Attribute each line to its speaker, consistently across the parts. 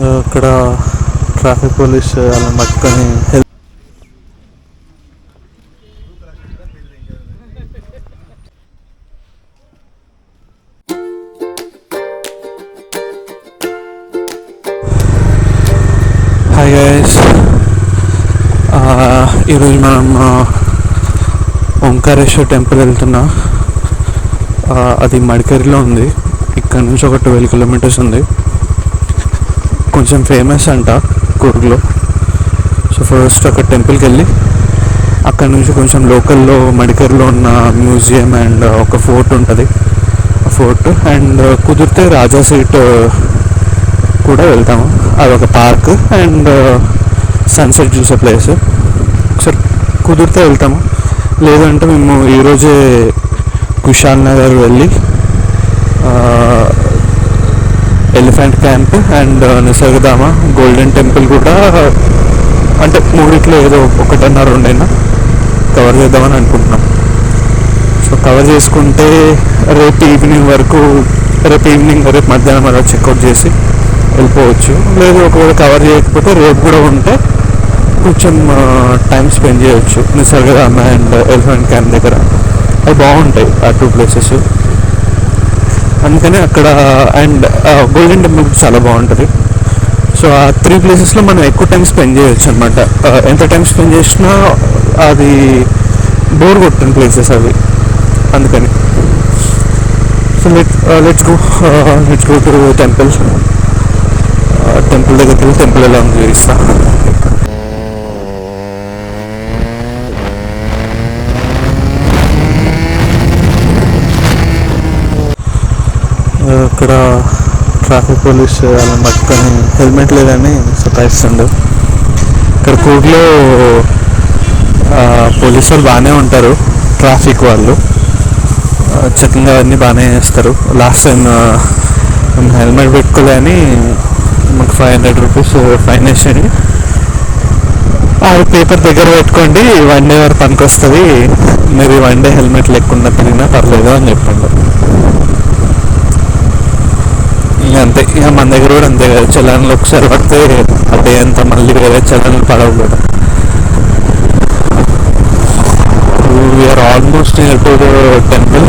Speaker 1: అక్కడ traffic police వాళ్ళని పట్టుకొని హాయ్ గైస్, ఈరోజు మనం ఓంకారేశ్వర్ టెంపుల్ వెళ్తున్నా. అది మడికేరిలో ఉంది. ఇక్కడ నుంచి ఒక 12 కిలోమీటర్స్ ఉంది. కొంచెం ఫేమస్ అంట కూర్గ్లో. సో ఫస్ట్ అక్కడ టెంపుల్కి వెళ్ళి అక్కడ నుంచి కొంచెం లోకల్లో మడికేరిలో ఉన్న మ్యూజియం అండ్ ఒక ఫోర్ట్ ఉంటుంది, ఆ ఫోర్ట్ అండ్ కుదిరితే రాజా సీట్ కూడా వెళ్తాము. అదొక పార్క్ అండ్ సన్సెట్ చూసే ప్లేస్. ఒకసారి కుదిరితే వెళ్తాము, లేదంటే మేము ఈరోజే కుషాల్ నగర్ వెళ్ళి elephant camp and Nisargadhama, golden temple కూడా, అంటే మూడిట్లో ఏదో 1.5-2 కవర్ చేద్దామని అనుకుంటున్నాం. సో కవర్ చేసుకుంటే రేపు మధ్యాహ్నం అలా చెక్అవుట్ చేసి వెళ్ళిపోవచ్చు. లేదు ఒకవేళ కవర్ చేయకపోతే రేపు కూడా ఉంటే కొంచెం టైం స్పెండ్ చేయొచ్చు నిసర్గధామ అండ్ ఎలిఫెంట్ క్యాంప్ దగ్గర. అవి బాగుంటాయి ఆ 2 ప్లేసెస్. అందుకని అక్కడ అండ్ గోల్డెన్ టెంపుల్ చాలా బాగుంటుంది. సో ఆ 3 ప్లేసెస్లో మనం ఎక్కువ టైం స్పెండ్ చేయొచ్చు అనమాట. ఎంత టైం స్పెండ్ చేసినా అది బోర్ కొట్టిన ప్లేసెస్ అవి. అందుకని so let's go to temple దగ్గరికి వెళ్ళి టెంపుల్ ఎలా ఉంది చూపిస్తాను. అక్కడ ట్రాఫిక్ పోలీస్ వాళ్ళని పట్టుకొని హెల్మెట్ లేదని సతాయిస్తుండు. ఇక్కడ కూర్గ్లో పోలీసు వాళ్ళు బాగానే ఉంటారు, ట్రాఫిక్ వాళ్ళు చెకింగ్ అవన్నీ బాగానే చేస్తారు. లాస్ట్ టైం మేము హెల్మెట్ పెట్టుకోలేని మాకు 500 రూపీస్ ఫైన్ వేసేది. ఆ పేపర్ దగ్గర పెట్టుకోండి, 1 డే వరకు పనికి వస్తుంది, మీరు 1 డే హెల్మెట్ లేకుండా తిరిగినా పర్లేదు అని చెప్పిండు. అంతే, ఇక మన దగ్గర కూడా అంతే కదా, చలాన్లు ఒకసారి పడితే అదే అంతా మళ్ళీ వేరే చలాన్లు పడవు కూడా. We're almost near to the temple.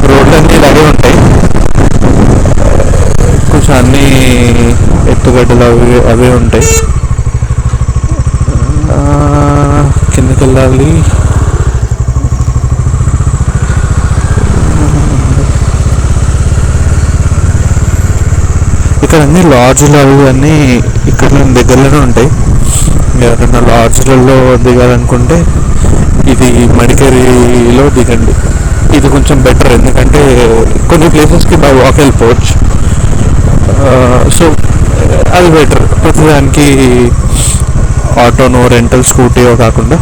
Speaker 1: రోడ్లు అన్నీ ఇలాగే ఉంటాయి, కొంచెం అన్నీ ఎత్తుగడ్డలు అవి ఉంటాయి. కిందకి వెళ్ళాలి. ఇక్కడ అన్ని లాడ్జ్లు అవి అన్నీ ఇక్కడ దగ్గరలోనే ఉంటాయి. ఎవరైనా లాడ్జ్లలో దిగాలనుకుంటే ఇది మడికేరిలో దిగండి. ఇది కొంచెం బెటర్, ఎందుకంటే కొన్ని ప్లేసెస్కి బై వాక్ వెళ్ళిపోవచ్చు. సో అది బెటర్. ప్రతిదానికి ఆటోనో రెంటల్ స్కూటీయో కాకుండా.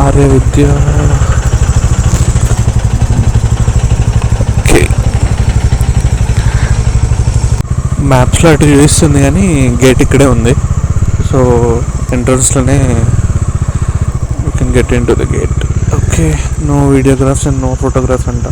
Speaker 1: ఆర్య విద్య మ్యాప్స్లో అటు చూపిస్తుంది కానీ గేట్ ఇక్కడే ఉంది. సో ఎంట్రన్స్లోనే you can get in to the gate. Okay, no videographs and no photographs అంట.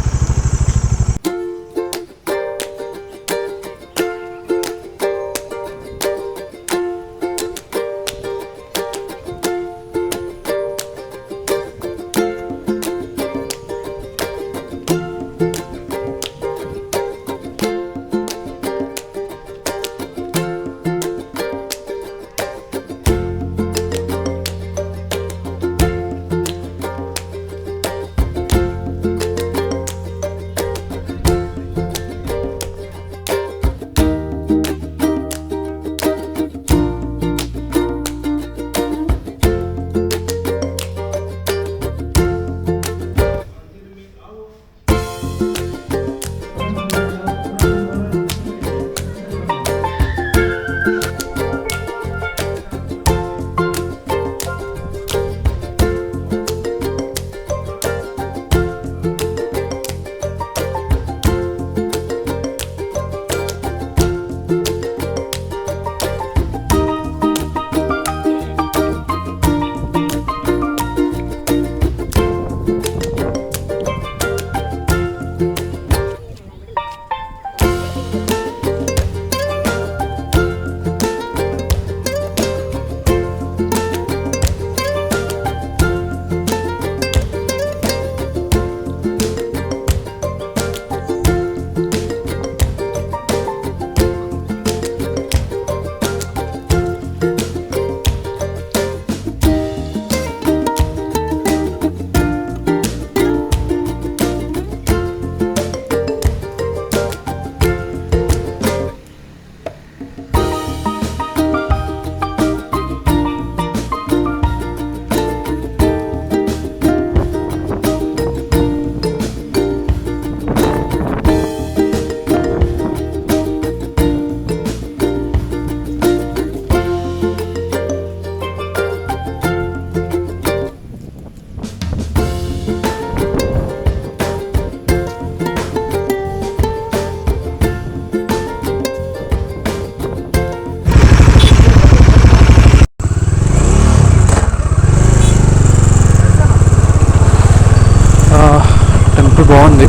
Speaker 1: బాగుంది.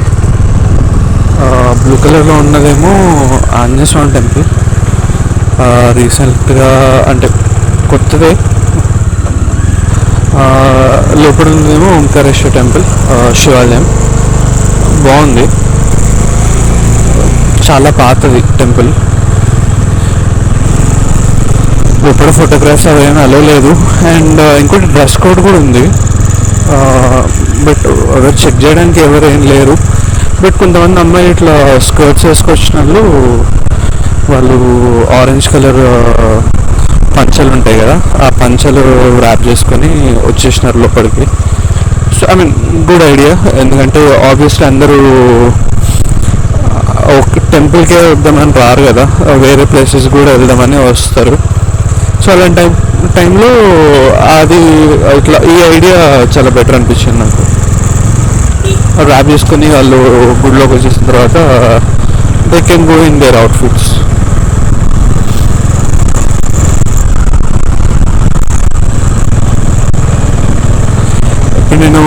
Speaker 1: బ్లూ కలర్లో ఉన్నదేమో ఆంజనేయ స్వామి టెంపుల్. రీసెంట్గా అంటే కొత్తదే. లోపల ఉన్నదేమో ఓంకారేశ్వర టెంపుల్, శివాలయం. బాగుంది, చాలా పాతది టెంపుల్. లోపల ఫోటోగ్రాఫ్స్ అవేమీ అలో లేదు. అండ్ ఇంకోటి డ్రెస్ కోడ్ కూడా ఉంది. బట్ ఎవరు చెక్ చేయడానికి ఎవరు ఏం లేరు. బట్ కొంతమంది అమ్మాయి ఇట్లా స్కర్ట్స్ వేసుకొచ్చిన వాళ్ళు ఆరెంజ్ కలర్ పంచలు ఉంటాయి కదా, ఆ పంచలు ర్యాప్ చేసుకొని వచ్చేసినారు లోపలికి. So I mean good idea, ఎందుకంటే ఆబ్వియస్లీ అందరూ ఒక టెంపుల్కే వద్దామని రారు కదా, వేరే ప్లేసెస్ కూడా వెళ్దామని వస్తారు. సో అలాంటి టైంలో అది ఇట్లా ఈ ఐడియా చాలా బెటర్ అనిపించింది నాకు. ర్యాప్ చేసుకొని వాళ్ళు గుడిలోకి వచ్చేసిన తర్వాత they can go in there outfits. ఇప్పుడు నేను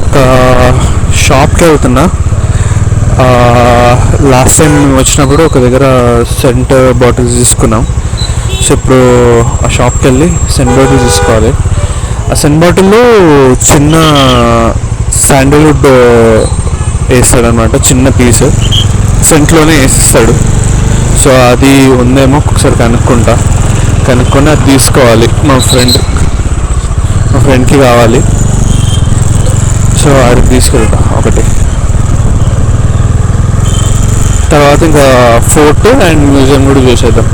Speaker 1: ఒక షాప్కి వెళ్తున్నా. లాస్ట్ టైం వచ్చినప్పుడు ఒక దగ్గర సెంట్ బాటిల్స్ తీసుకున్నాం. సో ఇప్పుడు ఆ షాప్కి వెళ్ళి సెంట్ బాటిల్ తీసుకోవాలి. ఆ సెంట్ బాటిల్లో చిన్న శాండల్వుడ్ వేస్తాడు అనమాట, చిన్న పీస్ సెంట్లోనే వేసిస్తాడు. సో అది ఉందేమో ఒకసారి కనుక్కొని అది తీసుకోవాలి. మా ఫ్రెండ్కి కావాలి. సో అది తీసుకెళ్తా ఒకటి. తర్వాత ఇంకా ఫోర్ట్ అండ్ మ్యూజియం కూడా చూసేద్దాం.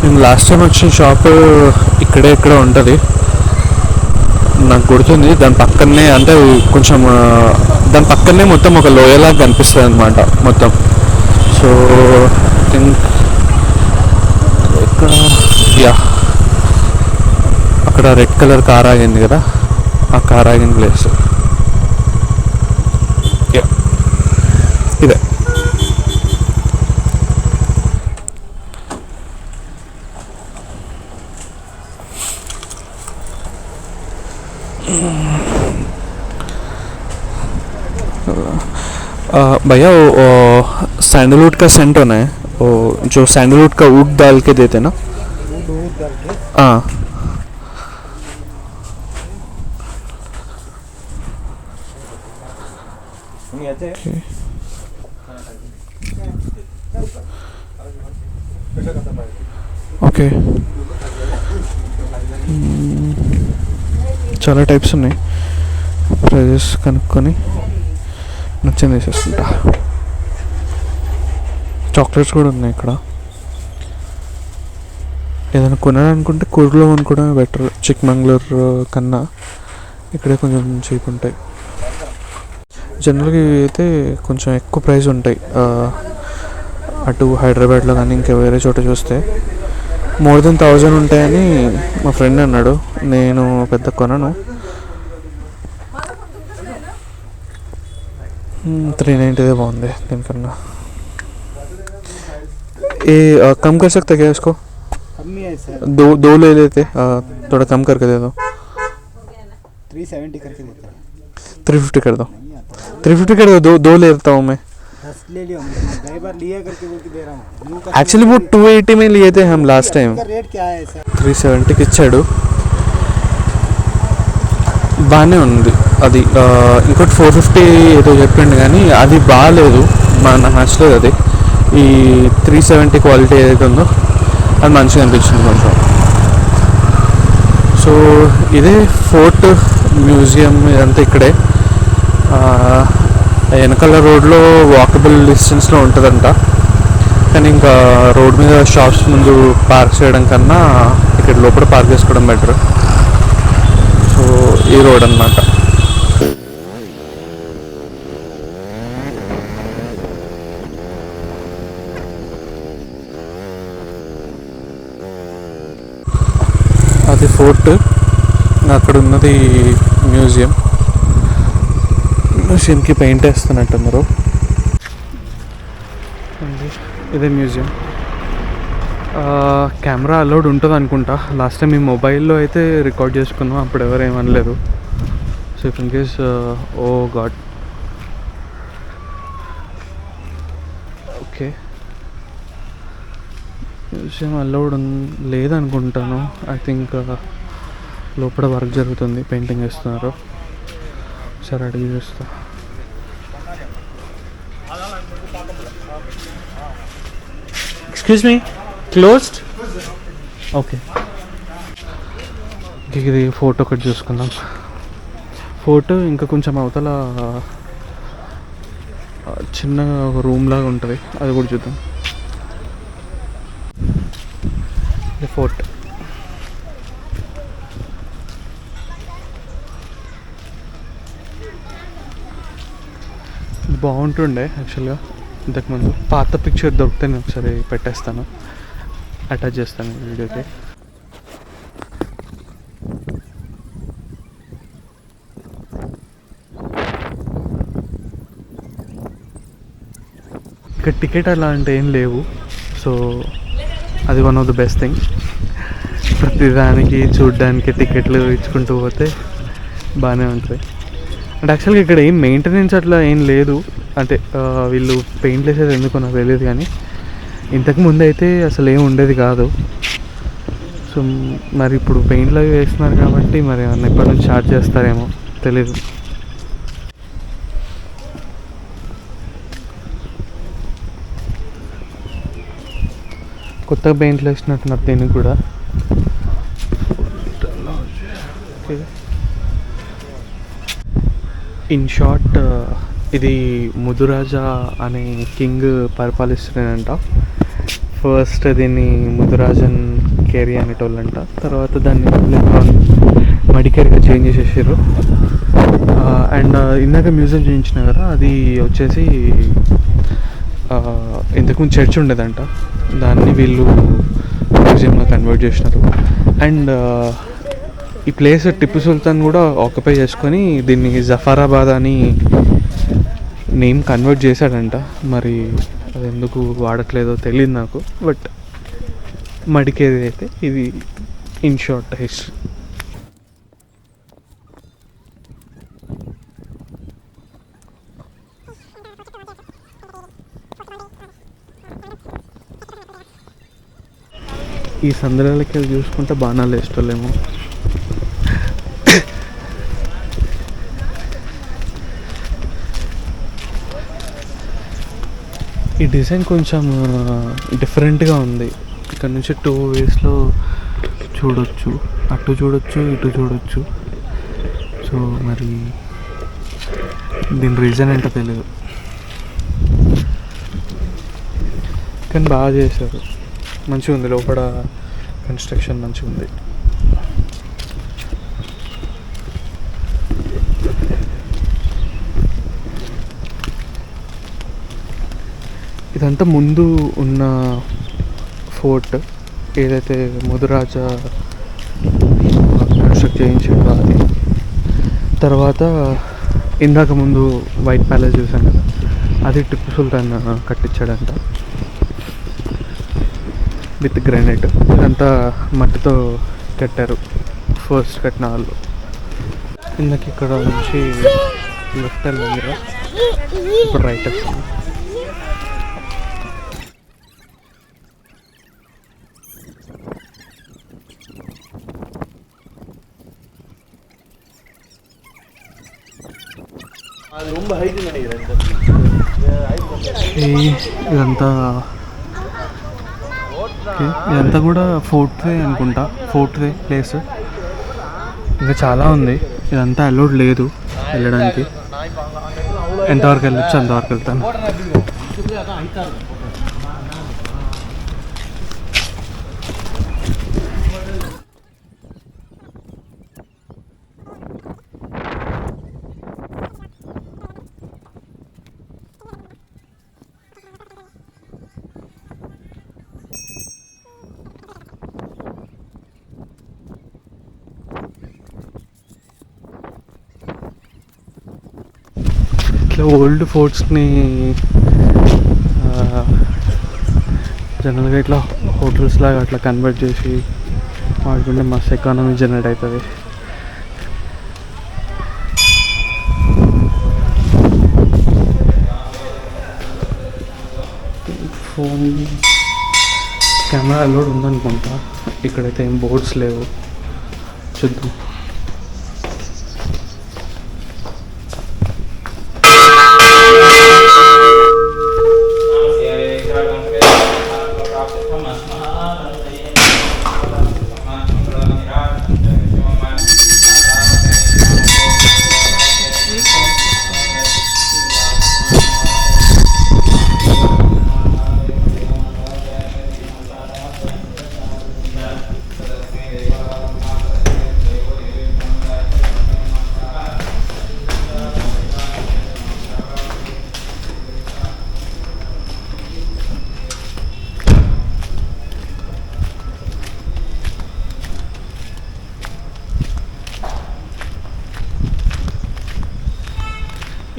Speaker 1: నేను లాస్ట్ టైం వచ్చిన షాప్ ఇక్కడ ఉంటుంది, నాకు గుర్తుంది. దాని పక్కనే అంటే కొంచెం దాని పక్కనే మొత్తం ఒక లోయలాగా కనిపిస్తుంది అనమాట మొత్తం. సో థింక్ ఇక్కడ అక్కడ రెడ్ కలర్ కార్ ఆగింది కదా, ఆ కార్ ఆగిన ప్లేస్ ఇదే. भैया वो सैंडलवुड का सेंट होना है, वो जो सैंडलवुड का वुड डाल के देते ना? हाँ ఓకే. చాలా టైప్స్ ఉన్నాయి. ప్రైజెస్ కనుక్కొని నచ్చింది వేసేస్తుంటా. చాక్లెట్స్ కూడా ఉన్నాయి ఇక్కడ. ఏదైనా కొనాలనుకుంటే కూరలో కొనుక్కోవడం బెటర్. చిక్మంగళూరు కన్నా ఇక్కడే కొంచెం చీప్ ఉంటాయి. జనరల్గా ఇవి అయితే కొంచెం ఎక్కువ ప్రైస్ ఉంటాయి. అటు హైదరాబాద్లో కానీ ఇంకా వేరే చోట చూస్తే మోర్ దెన్ 1000 ఉంటాయని మా ఫ్రెండ్ అన్నాడు. నేను పెద్ద కొనను. 390 బాగుంది దీనికన్నా. ఏ कम कर सकते क्या इसको? दो ले लेते, थोड़ा कम करके दे दो.
Speaker 2: 370 करके देता है.
Speaker 1: 350 कर दो. 350 कर दो. दो ले लेता हूँ मैं.
Speaker 2: 10 ले लिया, कई बार लिया करके बोल के दे रहा हूँ.
Speaker 1: एक्चुअली वो 280 में लिए थे हम लास्ट टाइम.
Speaker 2: रेट क्या है सर?
Speaker 1: 370కి ఇచ్చాడు. బాగానే ఉంది అది. ఇంకోటి 450 ఏదో చెప్పిండు కానీ అది బాగాలేదు, నాకు నచ్చలేదు అది. ఈ 370 క్వాలిటీ ఏదైతే ఉందో అది మంచిగా అనిపించింది కొంచెం. సో ఇదే ఫోర్ట్, మ్యూజియం ఇదంతా ఇక్కడే. వెనకాల రోడ్లో వాకబుల్ డిస్టెన్స్లో ఉంటుందంట. కానీ ఇంకా రోడ్ మీద షాప్స్ ముందు పార్క్ చేయడం కన్నా ఇక్కడ లోపల పార్క్ చేసుకోవడం బెటర్. సో ఈ రోడ్ అన్నమాట. అది ఫోర్ట్, అక్కడ ఉన్నది మ్యూజియం. మ్యూజియంకి పెయింట్ వేస్తున్నట్టున్నారు. ఇదే మ్యూజియం. కెమెరా అలౌడ్ ఉంటుంది అనుకుంటా. లాస్ట్ టైం మీ మొబైల్లో అయితే రికార్డ్ చేసుకున్నాం, అప్పుడు ఎవరు ఏమనలేదు. So if in case oh god okay museum allowed లేదనుకుంటాను. ఐ థింక్ లోపల వర్క్ జరుగుతుంది, పెయింటింగ్ వేస్తున్నారు. సరే అడిగి చూస్తా. Excuse me, closed? ఓకే, ఇది ఫోటో ఒకటి చూసుకుందాం. ఫోటో ఇంకా కొంచెం అవతల చిన్న ఒక రూమ్ లాగా ఉంటుంది, అది కూడా చూద్దాం. ఇది ఫోర్ట్. బాగుంటుండే యాక్చువల్గా ఇంతకుముందు. పాత పిక్చర్ దొరికితే నేను ఒకసారి పెట్టేస్తాను, అటాచ్ చేస్తాను వీడియోకి. ఇక్కడ టికెట్ అలా అంటే ఏం లేవు, సో అది one of the best thing. ప్రతిదానికి చూడ్డానికి టికెట్లు ఇచ్చుకుంటూ పోతే బాగానే ఉంటుంది. అంటే యాక్చువల్గా ఇక్కడ ఏం మెయింటెనెన్స్ అట్లా ఏం లేదు, అంటే వీళ్ళు పెయింట్ వేసేది ఎందుకో నాకు తెలియదు, కానీ ఇంతకుముందు అయితే అసలు ఏం ఉండేది కాదు. సో మరి ఇప్పుడు పెయింట్లు అవి వేస్తున్నారు కాబట్టి మరి ఏమన్నా ఎప్పటి నుంచి స్టార్ట్ చేస్తారేమో తెలీదు. కొత్తగా పెయింట్లు వేసినట్టున్నారు దీనికి కూడా. ఓకే, ఇన్ షార్ట్ ఇది ముదురాజా అనే కింగ్ పరిపాలిస్తున్నాడంట. ఫస్ట్ దీన్ని ముదురాజన్ కేరీ అనేటోళ్ళంట, తర్వాత దాన్ని మడికేరిగా చేంజ్ చేసేసారు. అండ్ ఇందాక మ్యూజియం చేయించిన కదా, అది వచ్చేసి ఇంతకుముందు చర్చ్ ఉండేదంట, దాన్ని వీళ్ళు మ్యూజియంలో కన్వర్ట్ చేసినారు. అండ్ ఈ ప్లేస్ టిప్పు సుల్తాన్ కూడా ఆక్యుపై చేసుకొని దీన్ని జఫరాబాద్ అని నేమ్ కన్వర్ట్ చేశాడంట. మరి అది ఎందుకు వాడట్లేదో తెలియదు నాకు, బట్ మడికేది అయితే ఇది ఇన్ షార్ట్ హిస్టరీ. ఈ సందర్భాలకి వెళ్ళి చూసుకుంటే బాణాలు వేసుకోలేము. ఈ డిజైన్ కొంచెం డిఫరెంట్గా ఉంది. ఇక్కడ నుంచి 2 వేస్లో చూడొచ్చు, అటు చూడొచ్చు, ఇటు చూడొచ్చు. సో మరి దీని రీజన్ ఏంటో తెలియదు, కానీ బాగా చేశారు, మంచిగా ఉంది. లోపల కన్స్ట్రక్షన్ మంచిగా ఉంది. ఇదంతా ముందు ఉన్న ఫోర్ట్, ఏదైతే ముదురాజా కన్స్ట్రక్ట్ చేయించాడో అది. తర్వాత ఇందాక ముందు వైట్ ప్యాలెస్ చూసాం కదా, అది టిప్పు సుల్తాన్ కట్టించాడంట విత్ గ్రానైట్. ఇదంతా మట్టితో కట్టారు ఫస్ట్ కట్టిన వాళ్ళు. ఇందాక ఇక్కడ నుంచి లెఫ్ట్ వెళ్ళింది కదా, ఇప్పుడు రైట్ వస్తుంది. ఇదంతా ఇదంతా కూడా ఫోర్ట్ వే అనుకుంటా, ఫోర్ట్ వే ప్లేస్. ఇంకా చాలా ఉంది, ఇదంతా అలౌడ్ లేదు వెళ్ళడానికి. ఎంతవరకు వెళ్ళొచ్చు అంతవరకు వెళ్తాను. ఇట్లా ఓల్డ్ ఫోర్ట్స్ని జనరల్గా ఇట్లా హోటల్స్ లాగా అట్లా కన్వర్ట్ చేసి వాడుకుంటే మస్తు ఎకానమీ జనరేట్ అవుతుంది. ఫోన్ కెమెరా అలౌడ్ ఉందనుకుంటా. ఇక్కడైతే ఏం బోర్డ్స్ లేవు, చూద్దాం.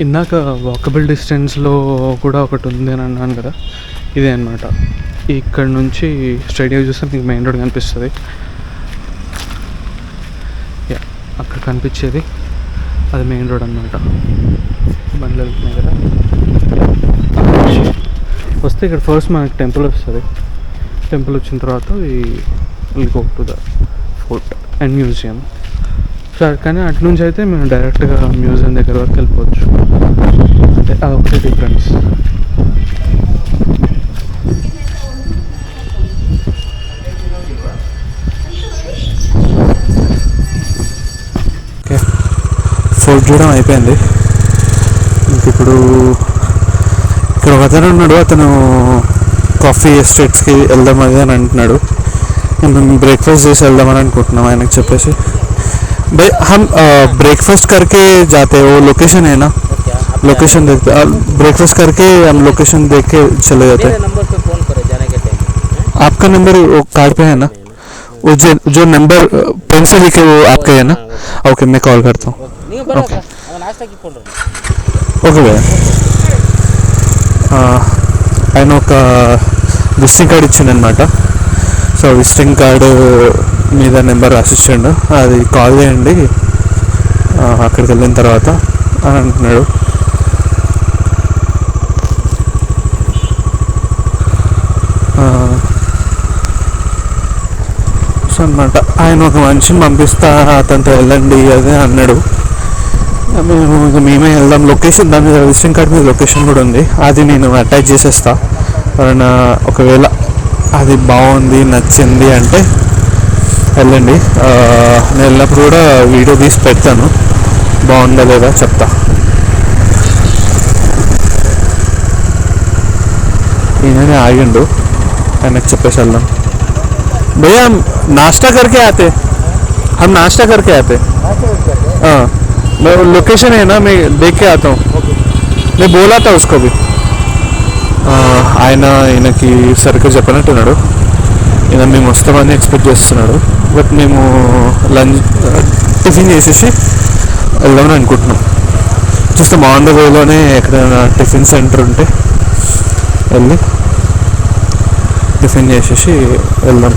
Speaker 1: ఇందాక వాకబుల్ డిస్టెన్స్లో కూడా ఒకటి ఉంది అని అన్నాను కదా, ఇదే అనమాట. ఇక్కడ నుంచి స్ట్రైట్గా చూస్తే మీకు మెయిన్ రోడ్ కనిపిస్తుంది. యా, అక్కడ కనిపించేది అది మెయిన్ రోడ్ అనమాట. బండ్లు వెళ్తున్నాయి కదా. వస్తే ఇక్కడ ఫస్ట్ మనకి టెంపుల్ వస్తుంది. టెంపుల్ వచ్చిన తర్వాత will go to the fort and museum. సరే, కానీ అటు నుంచి అయితే మేము డైరెక్ట్గా మ్యూజియం దగ్గర వరకు వెళ్ళిపోవచ్చు. అంటే అదొకటే డిఫరెన్స్. ఓకే, ఫోర్ట్ చూడడం అయిపోయింది. ఇంక ఇప్పుడు ఇక్కడ ఒకతను ఉన్నాడు, అతను కాఫీ ఎస్టేట్స్కి వెళ్దాం అది అని అంటున్నాడు. మేము బ్రేక్ఫాస్ట్ చేసి వెళ్దామని అనుకుంటున్నాం ఆయనకు చెప్పేసి. भाई हम ब्रेकफास्ट करके जाते हैं, वो लोकेशन है ना, लोकेशन देखते ब्रेकफास्ट करके हम लोकेशन देख के चले जाते हैं.
Speaker 3: नंबर पे फोन करो जाने के टाइम.
Speaker 1: आपका नंबर वो कार्ड पे है ना, वो जो नंबर पेन से लिखे वो आपका है ना. ओके, मैं कॉल करता हूँ.
Speaker 3: ओके, नाश्ता की फोन
Speaker 1: ఓకే భయ్యా. ఆయన ఒక విజిటింగ్ కార్డ్ ఇచ్చిండు అనమాట. సో విజిటింగ్ కార్డు మీద నెంబర్ రాసిచ్చాడు, అది కాల్ చేయండి అక్కడికి వెళ్ళిన తర్వాత అని అంటున్నాడు. సో అనమాట, ఆయన ఒక మనిషిని పంపిస్తా అతనితో వెళ్ళండి అదే అన్నాడు. మేమే వెళ్దాం. లొకేషన్ దాని మీద విజిటింగ్ కార్డ్ మీద లొకేషన్ కూడా ఉంది, అది నేను అటాచ్ చేసేస్తా. ఎవరైనా ఒకవేళ అది బాగుంది నచ్చింది అంటే వెళ్ళండి. నేను వెళ్ళినప్పుడు కూడా వీడియో తీసి పెడతాను, బాగుందా లేదా చెప్తా. ఈయననే ఆగిండు, ఆయనకు చెప్పేసి వెళ్దాం. भैया हम नाश्ता करके आते, हम नाश्ता करके आते. हाँ, मैं लोकेशन है ना, मैं देख के आता हूँ. मैं बोला था उसको भी. ఆయన ఈయనకి సరిగ్గా చెప్పినట్టున్నాడు. ఈయన మేము వస్తామని ఎక్స్పెక్ట్ చేస్తున్నాడు. బట్ మేము టిఫిన్ చేసేసి వెళ్దామని అనుకుంటున్నాం. చూస్తే ఆన్ ద వేలోనే ఎక్కడైనా టిఫిన్ సెంటర్ ఉంటే వెళ్ళి టిఫిన్ చేసేసి వెళ్దాం.